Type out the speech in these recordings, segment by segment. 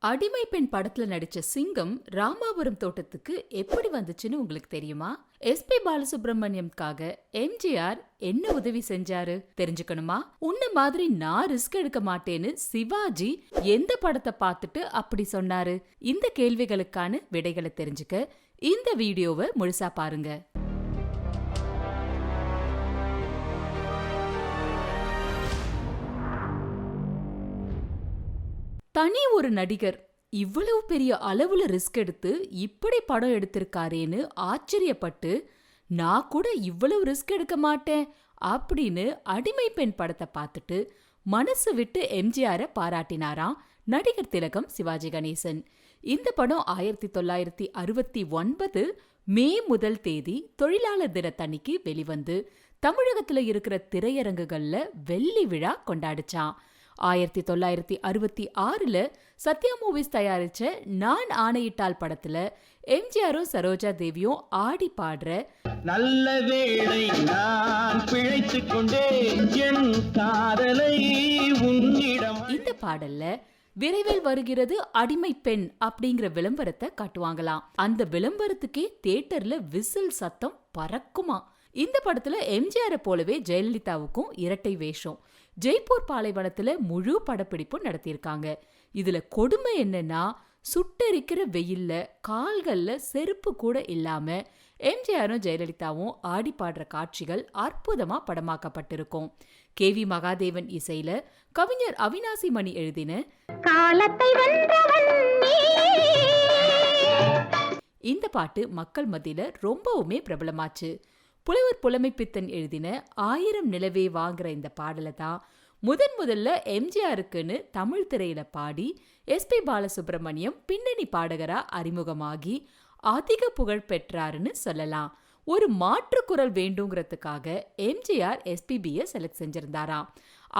அடிமை பெண் படத்துல நடிச்ச சிங்கம் ராமாபுரம் தோட்டத்துக்கு எப்படி வந்துச்சுன்னு உங்களுக்கு தெரியுமா? எஸ்பி பாலசுப்ரமணியம்காக எம்ஜிஆர் என்ன உதவி செஞ்சாரு தெரிஞ்சுக்கணுமா? உன்ன மாதிரி நான் ரிஸ்க் எடுக்க மாட்டேன்னு சிவாஜி எந்த படத்தை பார்த்துட்டு அப்படி சொன்னாரு? இந்த கேள்விகளுக்கான விடைகளை தெரிஞ்சுக்க இந்த வீடியோவை முழுசா பாருங்க. தனி ஒரு நடிகர் இவ்வளவு பெரிய அளவுல ரிஸ்க் எடுத்து இப்படி படம் எடுத்திருக்காரேன்னு ஆச்சரியப்பட்டு, நான் கூட இவ்வளவு ரிஸ்க் எடுக்க மாட்டேன் அப்படின்னு அடிமை பெண் படத்தை பார்த்துட்டு மனசு விட்டு எம்ஜிஆரை பாராட்டினாராம் நடிகர் திலகம் சிவாஜி கணேசன். இந்த படம் 1969 மே 1 தொழிலாளர் தினத்தன்னைக்கு வெளிவந்து தமிழகத்துல இருக்கிற திரையரங்குகள்ல வெள்ளி விழா கொண்டாடுச்சான். 1966 சத்யா மூவிஸ் தயாரிச்ச நான் ஆணையிட்டால் படத்துல எம்ஜிஆரும் சரோஜா தேவியும் ஆடி பாடுற நல்ல வேளை நான் பிழைத்துக் கொண்டேன் என் காதலை உன்னிடம், இந்த பாடல்ல விரைவில் வருகிறது அடிமை பெண் அப்படிங்கிற விளம்பரத்தை காட்டுவாங்களாம். அந்த விளம்பரத்துக்கே தியேட்டர்ல விசில் சத்தம் பறக்குமா. இந்த படத்துல எம்ஜிஆரை போலவே ஜெயலலிதாவுக்கும் இரட்டை வேஷம். ஜெய்ப்பூர் பாலைவனத்துல முழு படப்பிடிப்பும் நடத்தியிருக்காங்க. இதுல கொடுமை என்னன்னா, சுட்டெரிக்கிற வெயில்ல கால்கள்ல செருப்பு கூட இல்லாம எம்ஜிஆரும் ஜெயலலிதாவும் ஆடி பாடுற காட்சிகள் அற்புதமா படமாக்கப்பட்டிருக்கும். KV மகாதேவன் இசையில கவிஞர் அவினாசி மணி எழுதின காலத்தை இந்த பாட்டு மக்கள் மத்தியில ரொம்பவுமே பிரபலமாச்சு. புலவர் புலமை பித்தன் எழுதின 1000 நிலவே வாங்குற இந்த பாடலை தான் முதல்ல எம்ஜிஆருக்குன்னு தமிழ் திரையில பாடி எஸ்பி பாலசுப்ரமணியம் பின்னணி பாடகரா அறிமுகமாகி அதிக புகழ் பெற்றாருன்னு சொல்லலாம். ஒரு மாற்று குரல் வேண்டுங்கிறதுக்காக எம்ஜிஆர் எஸ்பிபியை செலக்ட் செஞ்சிருந்தாராம்.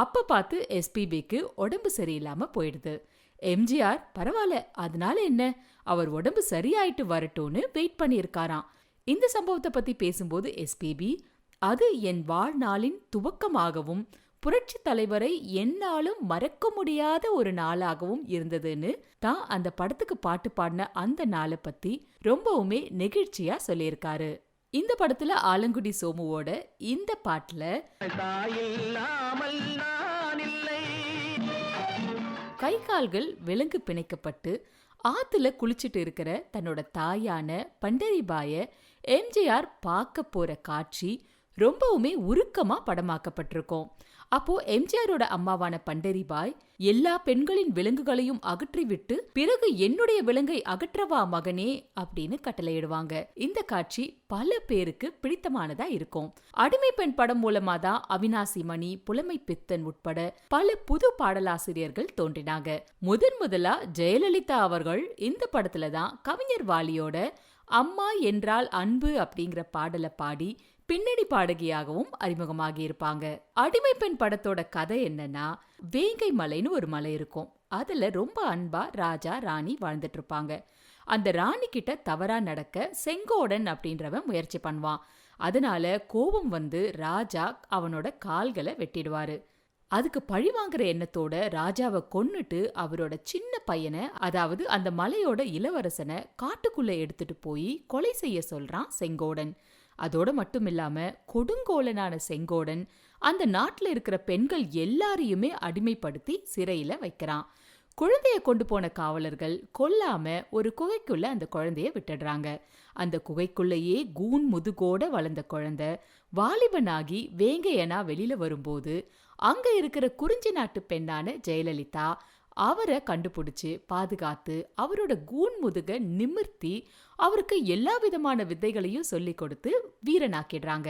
அப்ப பார்த்து எஸ்பிபிக்கு உடம்பு சரியில்லாம போயிடுது. எம்ஜிஆர் பரவாயில்ல, அதனால என்ன, அவர் உடம்பு சரியாயிட்டு வரட்டும்னு வெயிட் பண்ணியிருக்காராம். இந்த சம்பவத்தை பத்தி பேசும்போது எஸ்பிபி, அது என் வாழ்நாளின் துவக்கமாகவும் புரட்சி தலைவரை என்னாலும் மறக்க முடியாத ஒரு நாளாகவும் இருந்ததுன்னு தான் அந்த படத்துக்கு பாட்டு பாடின அந்த நாளை பத்தி ரொம்பவுமே நெகிழ்ச்சியா சொல்லியிருக்காரு. இந்த படத்துல ஆலங்குடி சோமுவோட இந்த பாட்டுல கை கால்கள் விலங்கு பிணைக்கப்பட்டு ஆத்துல குளிச்சுட்டு இருக்கிற தன்னோட தாயான பண்டரிபாய எம்ஜிஆர் பார்க்க போற காட்சி ரொம்பவுமே உருக்கமா படமாக்கப்பட்டிருக்கும். அப்போ எம்ஜிஆரோட அம்மாவான பண்டரிபாய் எல்லா பெண்களின் விலங்குகளையும் அகற்றிவிட்டு பிறகு என்னுடைய விலங்கை அகற்றவா மகனே அப்படின்னு கட்டளையிடுவாங்க. இந்த காட்சி பல பேருக்கு பிடித்தமானதா இருக்கும். அடிமை பெண் படம் மூலமா தான் அவினாசி மணி, புலமை பித்தன் உட்பட பல புது பாடலாசிரியர்கள் தோன்றினாங்க. முதலா ஜெயலலிதா அவர்கள் இந்த படத்துல தான் கவிஞர் வாலியோட அம்மா என்றால் அன்பு அப்படிங்கிற பாடலை பாடி பின்னணி பாடகியாகவும் அறிமுகமாகி இருப்பாங்க. அடிமை பெண் படத்தோட கதை என்னன்னா, வேங்கை மலைன்னு ஒரு மலை இருக்கும். அதுல ரொம்ப அன்பா ராஜா ராணி வாழ்ந்துட்டு இருப்பாங்க. அந்த ராணி கிட்ட தவறா நடக்க செங்கோடன் அப்படின்றவன் முயற்சி பண்ணுவான். அதனால கோபம் வந்து ராஜா அவனோட கால்களை வெட்டிடுவாரு. அதுக்கு பழிவாங்கிற எண்ணத்தோட ராஜாவை கொன்னுட்டு அவரோட சின்ன பையனை, அதாவது அந்த மலையோட இளவரசனை காட்டுக்குள்ள எடுத்துட்டு போய் கொலை செய்ய சொல்றான் செங்கோடன். அதோட மட்டும் இல்லாம கொடுங்கோலனான செங்கோடன் அந்த நாட்டுல இருக்கிற பெண்கள் எல்லாரையுமே அடிமைப்படுத்தி சிறையில வைக்கிறான். குழந்தைய கொண்டு போன காவலர்கள் கொல்லாம ஒரு குகைக்குள்ள அந்த குழந்தைய விட்டுடுறாங்க. அந்த குகைக்குள்ளேயே கூன் முதுகோட வளர்ந்த குழந்தை வாலிபனாகி வேங்கையனா வெளியில வரும்போது அங்க இருக்கிற குறிஞ்சி நாட்டு பெண்ணான ஜெயலலிதா அவரை கண்டுபிடிச்சு பாதுகாத்து அவரோட கூன் முதுக நிமிர்த்தி அவருக்கு எல்லா விதமான வித்தைகளையும் சொல்லி கொடுத்து வீரனாக்கிடுறாங்க.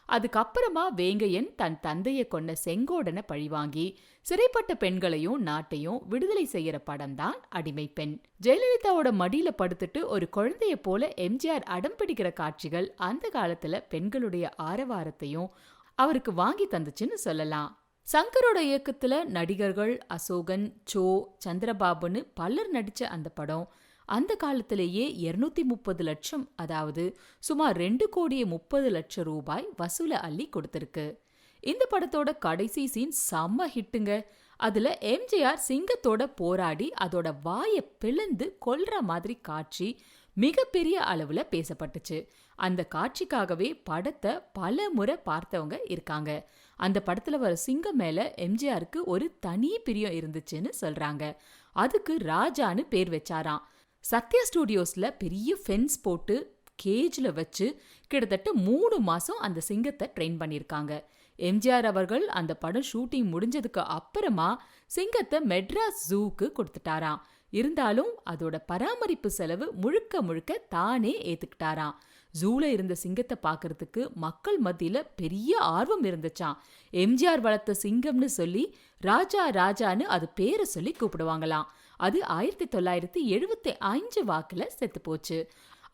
அதுக்கப்புறமா வேங்கையன் தன் தந்தையை கொன்ன செங்கோடனை பழிவாங்கி சிறைப்பட்ட பெண்களையும் நாட்டையும் விடுதலை செய்யற படம் தான் அடிமை பெண். ஜெயலலிதாவோட மடியில படுத்துட்டு ஒரு குழந்தைய போல எம்ஜிஆர் அடம் பிடிக்கிற காட்சிகள் அந்த காலத்துல பெண்களுடைய ஆரவாரத்தையும் அவருக்கு வாங்கி தந்துச்சுன்னு சொல்லலாம். சங்கரோட இயக்கத்துல நடிகர்கள் அசோகன், சோ, சந்திரபாபுன்னு பலர் நடிச்ச அந்த படம் அந்த காலத்திலேயே 230 லட்சம், அதாவது சுமார் 2,30,00,000 ரூபாய் வசூல அள்ளி கொடுத்திருக்கு. இந்த படத்தோட கடைசி சீன் செம்ம ஹிட்டுங்க. அதுல எம்ஜிஆர் சிங்கத்தோட போராடி அதோட வாயை பிளந்து கொல்ற மாதிரி காட்சி மிகப்பெரிய அளவுல பேசப்பட்டுச்சு. அந்த காட்சிக்காகவே படத்தை பல முறை பார்த்தவங்க இருக்காங்க. அந்த படத்துல வர சிங்கம் மேல எம்ஜிஆருக்கு ஒரு தனி பிரியம் இருந்துச்சுன்னு சொல்றாங்க. அதுக்கு ராஜான்னு பேர் வச்சாராம். சத்யா ஸ்டுடியோஸ்ல பெரிய ஃபென்ஸ் போட்டு கேஜ்ல வச்சு கிட்டத்தட்ட 3 மாசம் அந்த சிங்கத்தை ட்ரெயின் பண்ணிருக்காங்க. எம்ஜிஆர் அவர்கள் அந்த படம் ஷூட்டிங் முடிஞ்சதுக்கு அப்புறமா சிங்கத்தை மெட்ராஸ் ஜூக்கு கொடுத்துட்டாராம். இருந்தாலும் அதோட பராமரிப்பு செலவு முழுக்க முழுக்க தானே ஏத்துக்கிட்டாராம். ஜூல இருந்த சிங்கத்தை பாக்குறதுக்கு மக்கள் மத்தியில பெரிய ஆர்வம் இருந்துச்சாம். எம்ஜிஆர் வளர்த்த சிங்கம்னு சொல்லி ராஜா ராஜான்னு அது பேரை சொல்லி கூப்பிடுவாங்களாம். அது 1975 வாக்குல செத்து போச்சு.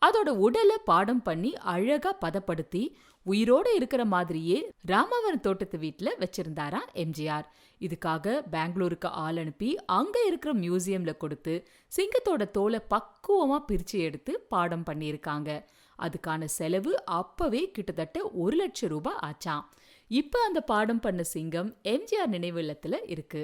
அதோட உடலை பாடம் பண்ணி அழகா பதப்படுத்தி உயிரோட இருக்கிற மாதிரியே ராமவரம் தோட்டத்து வீட்டுல வச்சிருந்தாராம் எம்ஜிஆர். இதுக்காக பெங்களூருக்கு ஆள் அனுப்பி அங்க இருக்கிற மியூசியம்ல கொடுத்து சிங்கத்தோட தோலை பக்குவமா பிரிச்சு எடுத்து பாடம் பண்ணியிருக்காங்க. அதுக்கான செலவு அப்பவே கிட்டத்தட்ட 1 லட்சம் ரூபாய் ஆச்சாம். இப்ப அந்த பாடம் பண்ண சிங்கம் எம்ஜிஆர் நினைவில்லத்துல இருக்கு.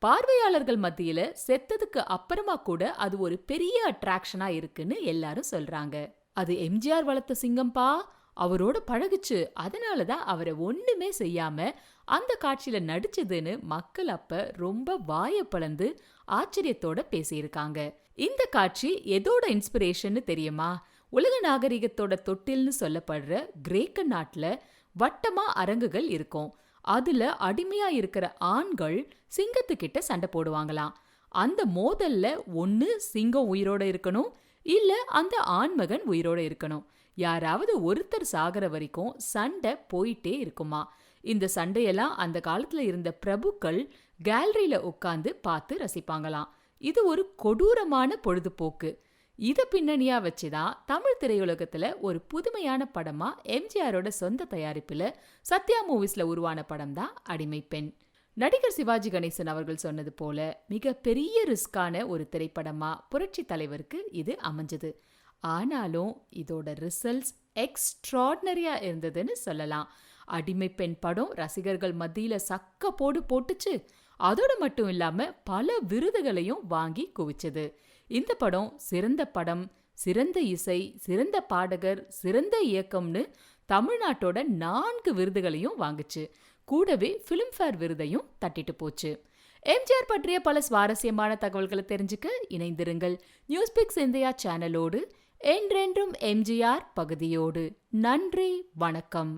பார்வையாளர்கள் மத்தியில செத்ததுக்கு அப்புறமா கூட அது ஒரு பெரிய அட்ராக்ஷனா இருக்குன்னு எல்லாரும் சொல்றாங்க. அது எம்ஜிஆர் வளர்த்த சிங்கம்பா, அவரோட பழகுச்சு, அதனாலதான் அவரை ஒண்ணுமே செய்யாம அந்த காட்சியில நடிச்சதுன்னு மக்கள் அப்ப ரொம்ப வாய பிளந்து ஆச்சரியத்தோட பேசியிருக்காங்க. இந்த காட்சி எதோட இன்ஸ்பிரேஷன் தெரியுமா? உலக நாகரிகத்தோட தொட்டில்னு சொல்லப்படுற கிரேக்க நாட்டுல வட்டமா அரங்குகள் இருக்கும். அதுல அடிமையா இருக்கிற ஆண்கள் சிங்கத்துக்கிட்ட சண்டை போடுவாங்களாம். அந்த மோதல்ல ஒண்ணு சிங்கம் உயிரோட இருக்கணும், இல்ல அந்த ஆண்மகன் உயிரோட இருக்கணும். யாராவது ஒருத்தர் சாகர வரைக்கும் சண்டை போயிட்டே இருக்குமா. இந்த சண்டையெல்லாம் அந்த காலத்துல இருந்த பிரபுக்கள் கேலரியில உட்கார்ந்து பார்த்து ரசிப்பாங்களாம். இது ஒரு கொடூரமான பொழுதுபோக்கு. இத பின்னணியா வச்சுதான் தமிழ் திரையுலகத்துல ஒரு புதுமையான படமா எம்ஜிஆரோட சொந்த தயாரிப்புல சத்யா மூவிஸ்ல உருவான படம் தான் அடிமை பெண். நடிகர் சிவாஜி கணேசன் அவர்கள் சொன்னது போல மிக பெரிய ரிஸ்கான ஒரு திரைப்படமா புரட்சி தலைவருக்கு இது அமைஞ்சது. ஆனாலும் இதோட ரிசல்ட்ஸ் எக்ஸ்ட்ராடினரியா இருந்ததுன்னு சொல்லலாம். அடிமை பெண் படம் ரசிகர்கள் மத்தியில சக்க போடு போட்டுச்சு. அதோட மட்டும் இல்லாம பல விருதுகளையும் வாங்கி குவிச்சது. இந்த படம் சிறந்த படம், சிறந்த இசை, சிறந்த பாடகர், சிறந்த இயக்கம்னு தமிழ்நாட்டோட 4 விருதுகளையும் வாங்குச்சு. கூடவே பிலிம்ஃபேர் விருதையும் தட்டிட்டு போச்சு. எம்ஜிஆர் பற்றிய பல சுவாரஸ்யமான தகவல்களை தெரிஞ்சுக்க இணைந்திருங்கள் நியூஸ்பிக்ஸ் இந்தியா சேனலோடு. என்றென்றும் எம்ஜிஆர் பகுதியோடு. நன்றி, வணக்கம்.